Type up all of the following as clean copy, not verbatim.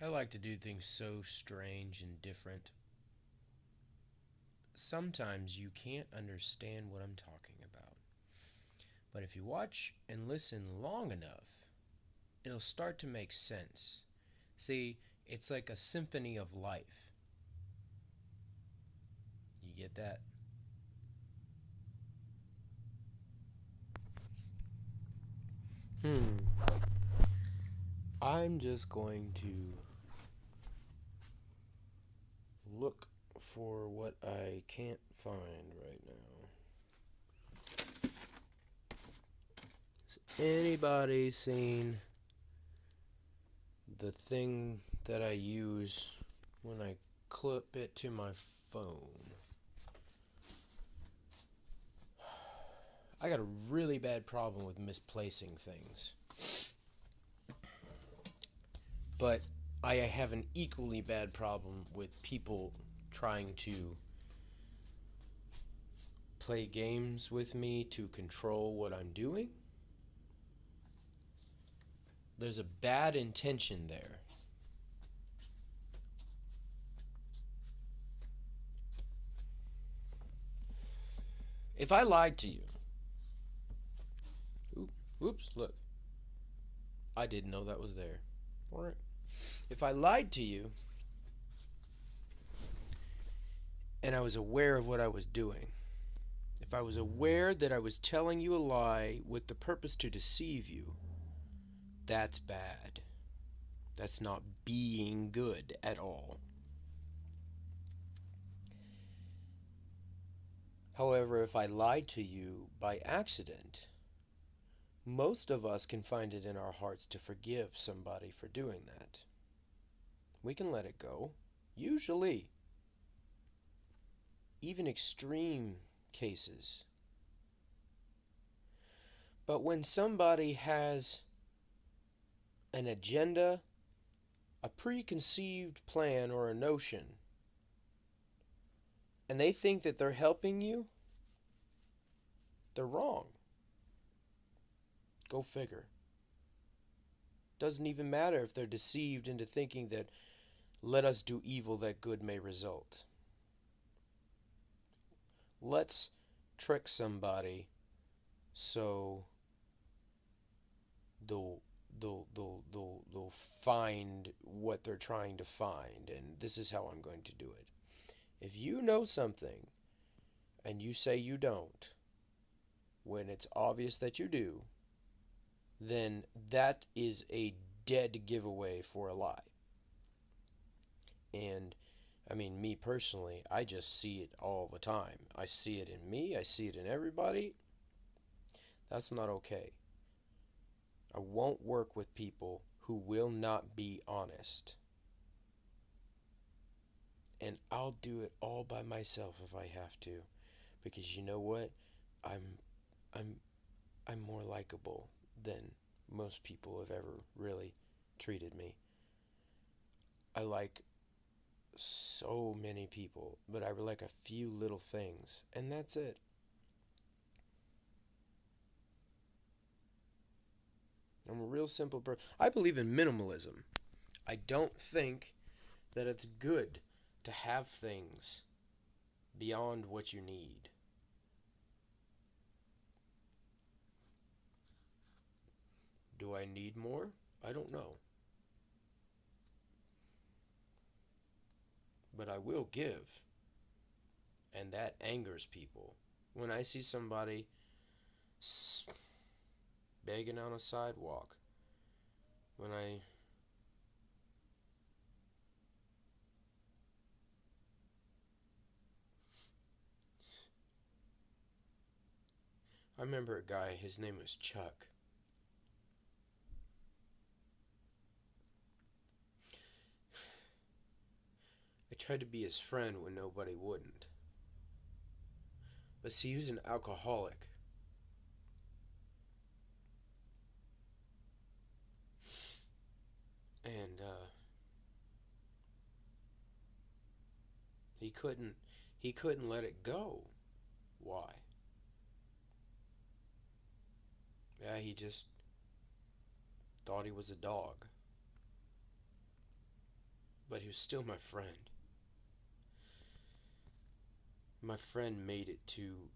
I like to do things so strange and different. Sometimes you can't understand what I'm talking about. But if you watch and listen long enough, it'll start to make sense. See, it's like a symphony of life. You get that? Hmm. I'm just going to look for what I can't find right now. Has anybody seen the thing that I use when I clip it to my phone? I got a really bad problem with misplacing things. But I have an equally bad problem with people trying to play games with me to control what I'm doing. There's a bad intention there. If I lied to you, oops, look, I didn't know that was there. All right. If I lied to you and I was aware of what I was doing, if I was aware that I was telling you a lie with the purpose to deceive you, that's bad. That's not being good at all. However, if I lied to you by accident, most of us can find it in our hearts to forgive somebody for doing that. We can let it go. Usually, even extreme cases. But when somebody has an agenda, a preconceived plan, or a notion, and they think that they're helping you, they're wrong. Go figure. Doesn't even matter if they're deceived into thinking that let us do evil that good may result. Let's trick somebody so they'll find what they're trying to find, and this is how I'm going to do it. If you know something and you say you don't when it's obvious that you do, then that is a dead giveaway for a lie. And I mean, me personally, I just see it all the time. I see it in me, I see it in everybody. That's not okay. I won't work with people who will not be honest. And I'll do it all by myself if I have to. Because you know what? I'm I'm I'm more likable than most people have ever really treated me. I like so many people, but I like a few little things, and that's it. I'm a real simple person. I believe in minimalism. I don't think that it's good to have things beyond what you need. Do I need more? I don't know. But I will give, and that angers people. When I see somebody begging on a sidewalk, when I remember a guy, his name was Chuck. I tried to be his friend when nobody wouldn't. But see, he was an alcoholic. And he couldn't he couldn't let it go. Why? Yeah, he just thought he was a dog. he was still my friend. My friend made it to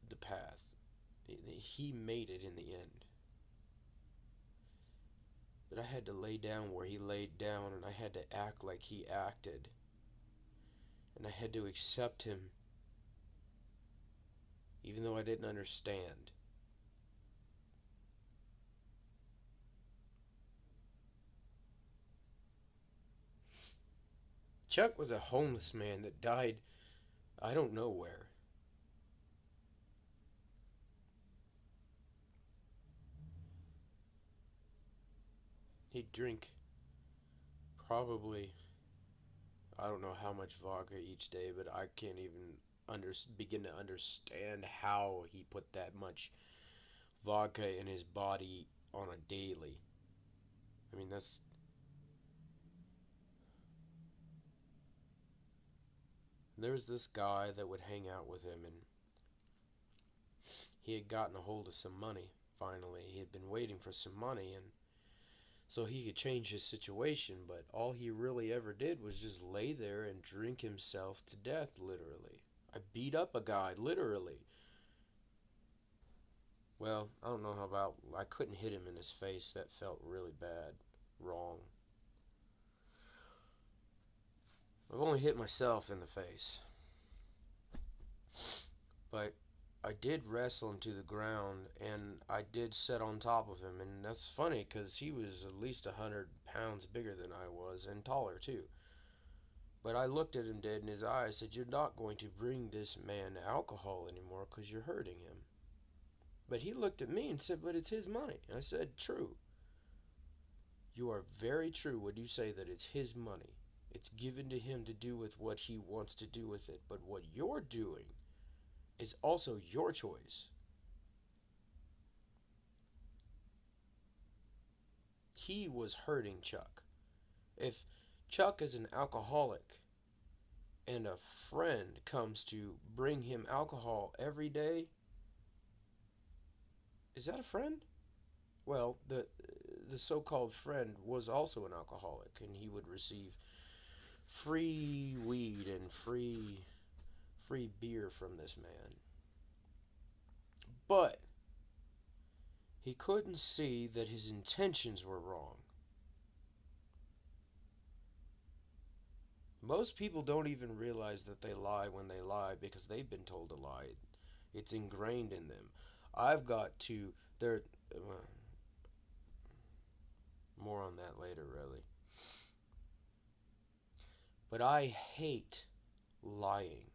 the path. He made it in the end. But I had to lay down where he laid down, and I had to act like he acted. And I had to accept him, even though I didn't understand. Chuck was a homeless man that died I don't know where. He'd drink probably, I don't know how much vodka each day, but I can't even begin to understand how he put that much vodka in his body on a daily. I mean, there was this guy that would hang out with him, and he had gotten a hold of some money. Finally, he had been waiting for some money, and so he could change his situation, but all he really ever did was just lay there and drink himself to death, literally. I beat up a guy, literally. Well, I don't know how about, I couldn't hit him in his face. That felt really bad. Wrong. I've only hit myself in the face. But I did wrestle him to the ground, and I did sit on top of him, and that's funny because he was at least 100 pounds bigger than I was, and taller too. But I looked at him dead in his eyes, and said, "You're not going to bring this man alcohol anymore because you're hurting him." But he looked at me and said, "But it's his money." I said, "True. You are very true when you say that it's his money. It's given to him to do with what he wants to do with it. But what you're doing is also your choice." He was hurting Chuck. If Chuck is an alcoholic and a friend comes to bring him alcohol every day, is that a friend? Well, the so-called friend was also an alcoholic, and he would receive free weed and free beer from this man. But he couldn't see that his intentions were wrong. Most people don't even realize that they lie when they lie because they've been told to lie. It's ingrained in them. I've got to there more on that later really. But I hate lying.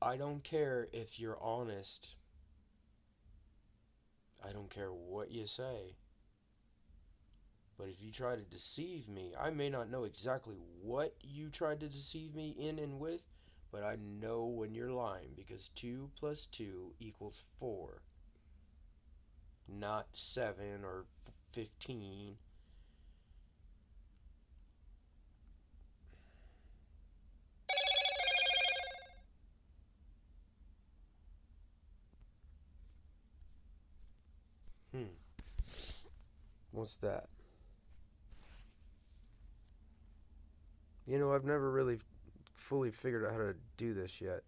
I don't care if you're honest. I don't care what you say. But if you try to deceive me, I may not know exactly what you tried to deceive me in and with, but I know when you're lying because 2 plus 2 equals 4, not 7 or 15. Hmm. What's that? I've never really fully figured out how to do this yet.